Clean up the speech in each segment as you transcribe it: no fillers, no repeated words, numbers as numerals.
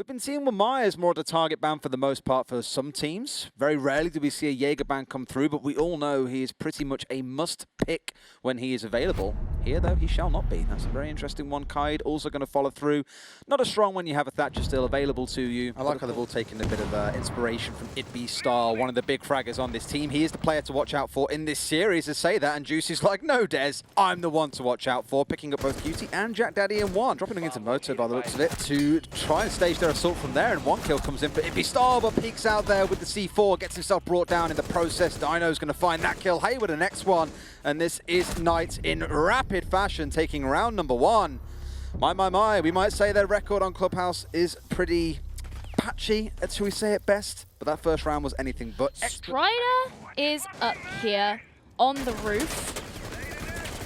We've been seeing Wamai as more of the target ban for the most part for some teams. Very rarely do we see a Jaeger ban come through, but we all know he is pretty much a must-pick when he is available. Here, though, he shall not be. That's a very interesting one. Kaid also going to follow through. Not as strong when you have a Thatcher still available to you. I like how they've all taken a bit of inspiration from it'bestyle, one of the big fraggers on this team. He is the player to watch out for in this series, to say that, and Juicy's like, no, Des, I'm the one to watch out for, picking up both Cutie and Jack Daddy in one, dropping into Moto by the looks of it to try and stage their assault from there, and one kill comes in for it'bestyle, but peeks out there with the C4, gets himself brought down in the process. Dino's going to find that kill. Hayward the next one, and this is Knights in rapid fashion taking round number one. My, we might say their record on Clubhouse is pretty patchy, shall we say it best, but that first round was anything but extra. Strider is up here on the roof.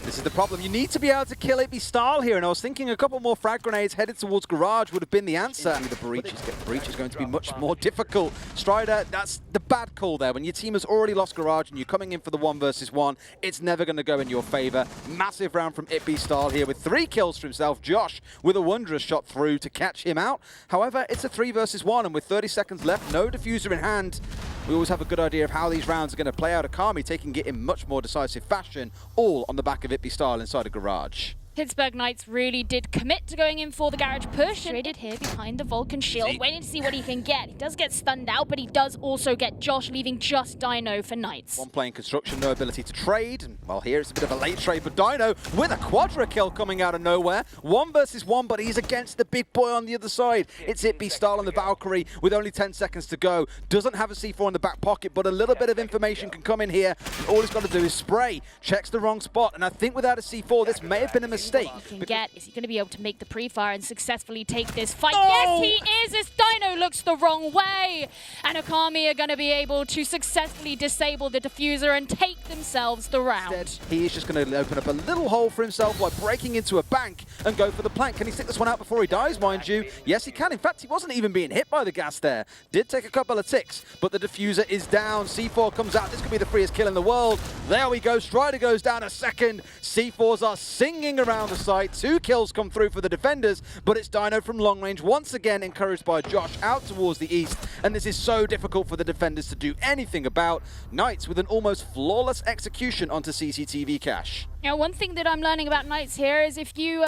This is the problem. You need to be able to kill it'bestyle here, and I was thinking a couple more frag grenades headed towards Garage would have been the answer. The breach is going to be much more difficult. Strider, that's the bad call there. When your team has already lost Garage and you're coming in for the 1 versus 1, it's never going to go in your favor. Massive round from it'bestyle here with 3 kills for himself. Josh with a wondrous shot through to catch him out. However, it's a 3 versus 1, and with 30 seconds left, no diffuser in hand, we always have a good idea of how these rounds are going to play out. Okami taking it in much more decisive fashion, all on the back of it'bestyle inside a Garage. Pittsburgh Knights really did commit to going in for the garage push. Traded here behind the Vulcan shield, waiting to see what he can get. He does get stunned out, but he does also get Josh, leaving just Dino for Knights. One playing construction, no ability to trade. And, well, here it's a bit of a late trade for Dino with a quadra kill coming out of nowhere. 1 versus 1, but he's against the big boy on the other side. It's it'bestyle on the Valkyrie with only 10 seconds to go. Doesn't have a C4 in the back pocket, but a little bit of information can come in here. And all he's got to do is spray. Checks the wrong spot, and I think without a C4, this may have been a mistake. Is he going to be able to make the pre-fire and successfully take this fight? Oh! Yes, he is! This Dino looks the wrong way! And Okami are going to be able to successfully disable the diffuser and take themselves the round. Instead, he is just going to open up a little hole for himself by breaking into a bank and go for the plank. Can he stick this one out before he dies, mind you? Yes, he can. In fact, he wasn't even being hit by the gas there. Did take a couple of ticks, but the diffuser is down. C4 comes out. This could be the freest kill in the world. There we go. Strider goes down a second. C4s are singing around the site. 2 kills come through for the defenders, but it's Dino from long range, once again encouraged by Josh out towards the east, and this is so difficult for the defenders to do anything about. Knights with an almost flawless execution onto CCTV cache. Now, one thing that I'm learning about Knights here is if you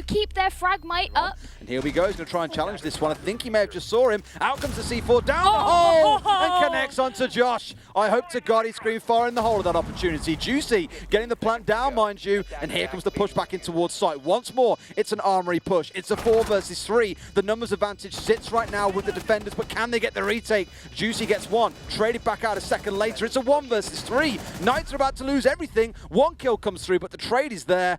keep their fragmite up. And here we go. He's going to try and challenge this one. I think he may have just saw him. Out comes the C4 down the hole and connects onto Josh. I hope to God he screamed fire in the hole of that opportunity. Juicy getting the plant down, mind you. And here comes the push back in towards site. Once more, it's an armory push. It's a 4 versus 3. The numbers advantage sits right now with the defenders, but can they get the retake? Juicy gets one. Traded back out a second later. It's a 1 versus 3. Knights are about to lose everything. 1 kill comes through, but the trade is there.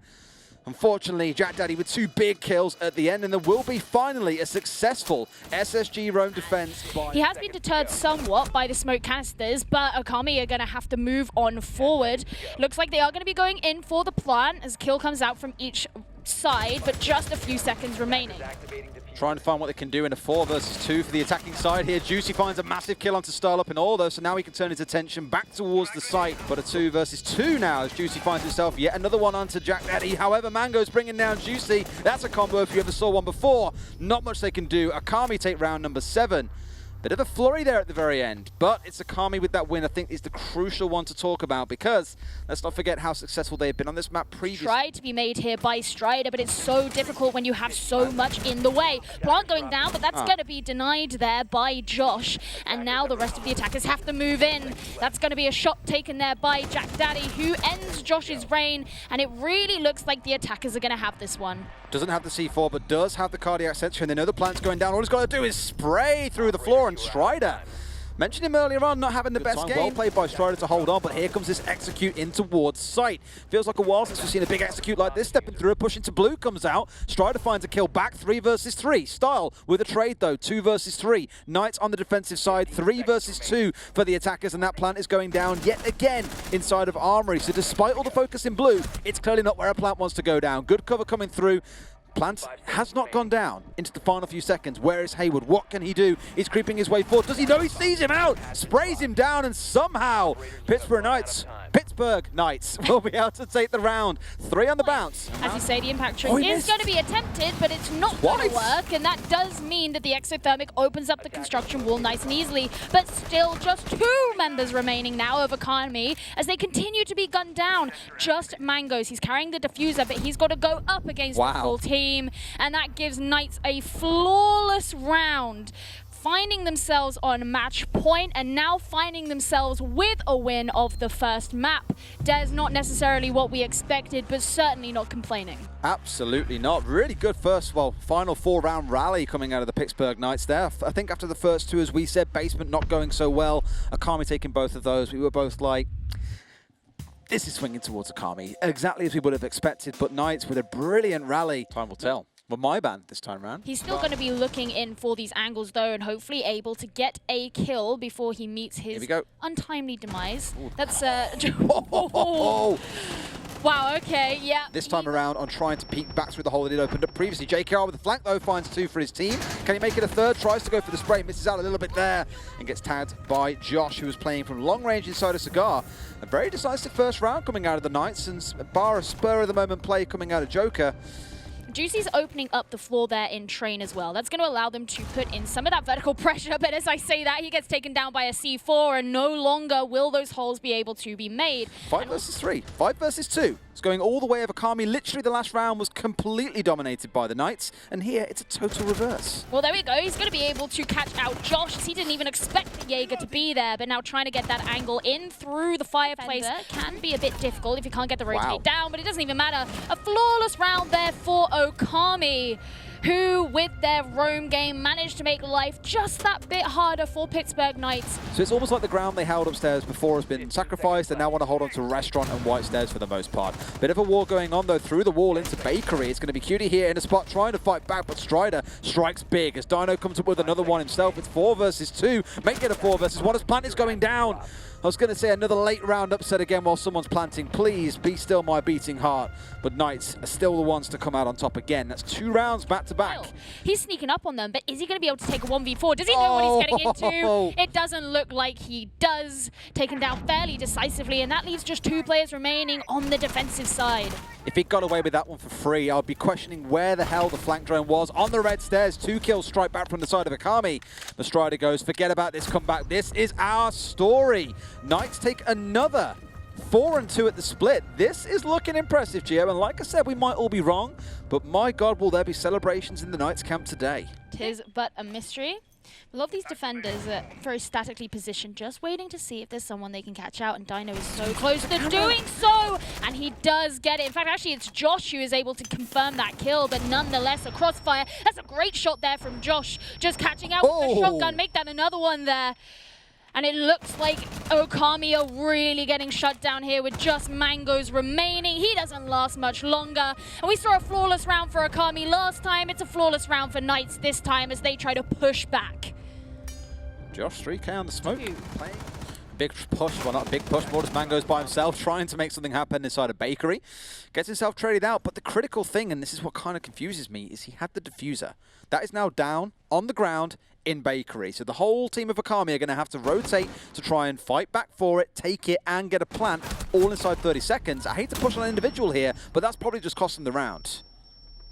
Unfortunately, Jack Daddy with 2 big kills at the end, and there will be finally a successful SSG roam defense. He has been deterred somewhat by the smoke canisters, but Okami are going to have to move on forward. Looks like they are going to be going in for the plant as kill comes out from each side, but just a few seconds remaining. Trying to find what they can do in a 4 versus 2 for the attacking side here. Juicy finds a massive kill onto Style Up in all, though, so now he can turn his attention back towards the site. But a 2 versus 2 now as Juicy finds himself yet another one onto Jack Daddy. However, Mango's bringing down Juicy. That's a combo if you ever saw one before. Not much they can do. Okami take round number 7. Bit of a flurry there at the very end, but it's Okami with that win, I think, is the crucial one to talk about, because let's not forget how successful they've been on this map previously. Tried to be made here by Strider, but it's so difficult when you have so much in the way. Plant going down, but that's going to be denied there by Josh, and now the rest of the attackers have to move in. That's going to be a shot taken there by Jack Daddy, who ends Josh's reign, and it really looks like the attackers are going to have this one. Doesn't have the C4, but does have the cardiac sensor, and they know the plant's going down. All he's got to do is spray through the floor, and Strider, mentioned him earlier on, not having the best game. Well played by Strider to hold on, but here comes this execute in towards sight. Feels like a while since we've seen a big execute like this. Stepping through, a push into blue comes out. Strider finds a kill back, 3 versus 3. Style with a trade though, 2 versus 3. Knights on the defensive side, 3 versus 2 for the attackers, and that plant is going down yet again inside of Armory. So despite all the focus in blue, it's clearly not where a plant wants to go down. Good cover coming through. Plant has not gone down into the final few seconds. Where is Hayward? What can he do? He's creeping his way forward. Does he know he sees him out? Sprays him down, and somehow Pittsburgh Knights Pittsburgh Knights will be able to take the round. 3 on the bounce. As you say, the impact trick is going to be attempted, but it's not going to work, and that does mean that the exothermic opens up the construction wall nice and easily, but still just 2 members remaining now of Okami as they continue to be gunned down. Just Mangoes. He's carrying the diffuser, but he's got to go up against the full team, and that gives Knights a flawless round, finding themselves on match point and now finding themselves with a win of the first map. Des, not necessarily what we expected, but certainly not complaining. Absolutely not. Really good final 4-round rally coming out of the Pittsburgh Knights there. I think after the first 2, as we said, basement not going so well, Okami taking both of those, we were both like, this is swinging towards Okami, exactly as we would have expected, but Knights with a brilliant rally. Time will tell. Well, my band this time round. He's still going to be looking in for these angles, though, and hopefully able to get a kill before he meets his untimely demise. Ooh. That's wow, okay, yeah. This time around on trying to peek back through the hole that he'd opened up previously. JKR with the flank, though, finds 2 for his team. Can he make it a 3rd? Tries to go for the spray, misses out a little bit there, and gets tagged by Josh, who was playing from long range inside a cigar. A very decisive first round coming out of the Knights, and bar a spur of the moment play coming out of Joker. Juicy's opening up the floor there in train as well. That's going to allow them to put in some of that vertical pressure, but as I say that, he gets taken down by a C4, and no longer will those holes be able to be made. 5 versus 3, 5 versus 2. It's going all the way of Okami. Literally, the last round was completely dominated by the Knights, and here it's a total reverse. Well, there we go. He's going to be able to catch out Josh. He didn't even expect the Jaeger to be there, but now trying to get that angle in through the fireplace can be a bit difficult if you can't get the rotate down, but it doesn't even matter. A flawless round there for Okami, who, with their roam game, managed to make life just that bit harder for Pittsburgh Knights. So it's almost like the ground they held upstairs before has been sacrificed. They now want to hold on to restaurant and white stairs for the most part. Bit of a war going on, though, through the wall into bakery. It's going to be Cutie here in a spot trying to fight back, but Strider strikes big as Dino comes up with another one himself. It's 4 versus 2. Make it a 4 versus 1 as Plant is going down. I was going to say another late round upset again while someone's planting. Please be still my beating heart. But Knights are still the ones to come out on top again. That's 2 rounds back to back. He's sneaking up on them, but is he going to be able to take a 1v4? Does he know what he's getting into? It doesn't look like he does. Taken down fairly decisively, and that leaves just 2 players remaining on the defensive side. If he got away with that one for free, I'd be questioning where the hell the flank drone was. On the red stairs, 2 kills strike back from the side of Okami. The Strider goes, forget about this comeback. This is our story. Knights take another 4-2 at the split. This is looking impressive, Gio. And like I said, we might all be wrong, but my God, will there be celebrations in the Knights camp today? Tis but a mystery. A lot of these defenders are very statically positioned, just waiting to see if there's someone they can catch out, and Dino is so close to doing so, and he does get it. In fact, actually, it's Josh who is able to confirm that kill, but nonetheless, a crossfire. That's a great shot there from Josh, just catching out with the shotgun, make that another one there. And it looks like Okami are really getting shut down here with just Mangoes remaining. He doesn't last much longer. And we saw a flawless round for Okami last time. It's a flawless round for Knights this time as they try to push back. Josh, 3K on the smoke. Big push, well not a big push, more just Mangoes by himself, trying to make something happen inside a bakery. Gets himself traded out, but the critical thing, and this is what kind of confuses me, is he had the diffuser. That is now down, on the ground, in bakery. So the whole team of Okami are going to have to rotate to try and fight back for it, take it, and get a plant all inside 30 seconds. I hate to push on an individual here, but that's probably just costing the round.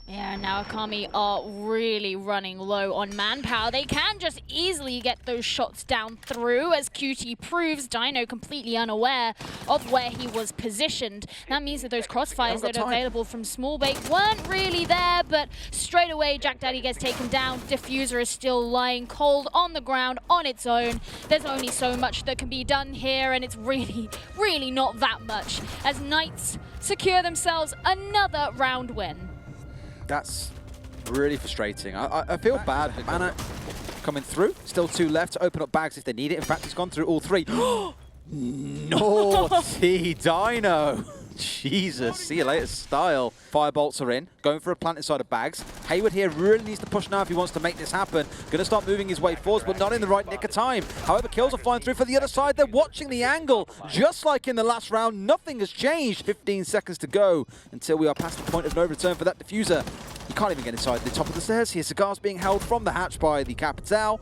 Yeah, now Okami are really running low on manpower. They can just easily get those shots down through, as QT proves. Dino completely unaware of where he was positioned. That means that those crossfires that are available from Small Bake weren't really there, but straight away Jack Daddy gets taken down. Diffuser is still lying cold on the ground on its own. There's only so much that can be done here, and it's really, really not that much, as Knights secure themselves another round win. That's really frustrating. I feel bad. Mana coming through. Still 2 left to open up bags if they need it. In fact, he's gone through all 3. Naughty Dino. Jesus, see you later style. Firebolts are in, going for a plant inside of bags. Hayward here really needs to push now if he wants to make this happen. Gonna start moving his way forwards, but not in the right nick of time. However, kills are flying through for the other side. They're watching the angle, just like in the last round. Nothing has changed. 15 seconds to go until we are past the point of no return for that diffuser. He can't even get inside the top of the stairs here. Cigars being held from the hatch by the Capital.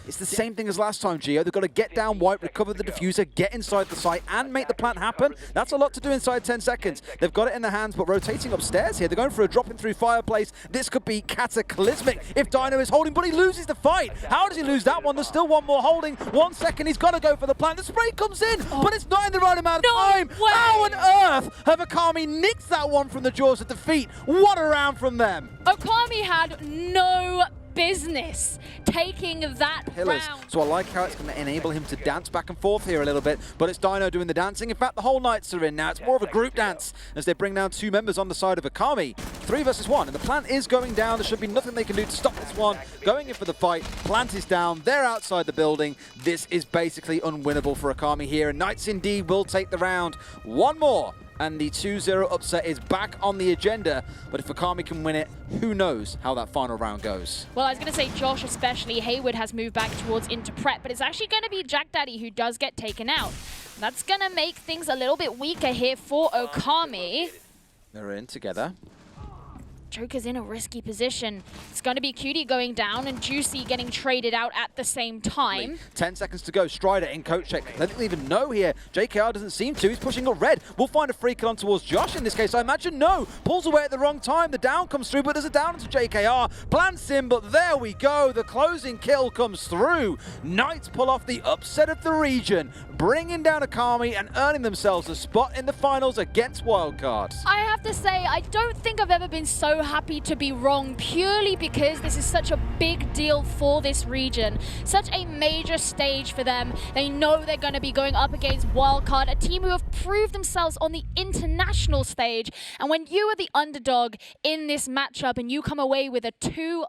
It's the same thing as last time, Gio. They've got to get down white, recover the diffuser, get inside the site, and make the plant happen. That's a lot to do inside 10 seconds. They've got it in their hands, but rotating upstairs here. They're going for a drop-in through fireplace. This could be cataclysmic if Dino is holding, but he loses the fight. How does he lose that one? There's still one more holding. 1 second, he's got to go for the plant. The spray comes in, but it's not in the right amount of time. way. How on earth have Okami nicked that one from the jaws of defeat? What a round from them. Okami had no business taking that Pillars. round. So I like how it's going to enable him to dance back and forth here a little bit, but it's Dino doing the dancing. In fact, the whole Knights are in now. It's more of a group dance as they bring down 2 members on the side of Okami. 3 versus 1, and the plant is going down. There should be nothing they can do to stop this one. Going in for the fight. Plant is down. They're outside the building. This is basically unwinnable for Okami here, and Knights indeed will take the round. One more, and the 2-0 upset is back on the agenda. But if Okami can win it, who knows how that final round goes. Well, I was going to say Josh especially. Hayward has moved back towards into prep, but it's actually going to be Jack Daddy who does get taken out. That's going to make things a little bit weaker here for Okami. They're in together. Joker's in a risky position. It's going to be Cutie going down and Juicy getting traded out at the same time. 10 seconds to go. Strider in coach check. They don't even know here. JKR doesn't seem to. He's pushing a red. We'll find a free kill on towards Josh in this case. I imagine no. Pulls away at the wrong time. The down comes through, but there's a down to JKR. Plants him, but there we go. The closing kill comes through. Knights pull off the upset of the region, bringing down Okami and earning themselves a spot in the finals against Wildcard. I have to say, I don't think I've ever been so happy to be wrong, purely because this is such a big deal for this region. Such a major stage for them. They know they're going to be going up against Wildcard, a team who have proved themselves on the international stage. And when you are the underdog in this matchup and you come away with a 2-0,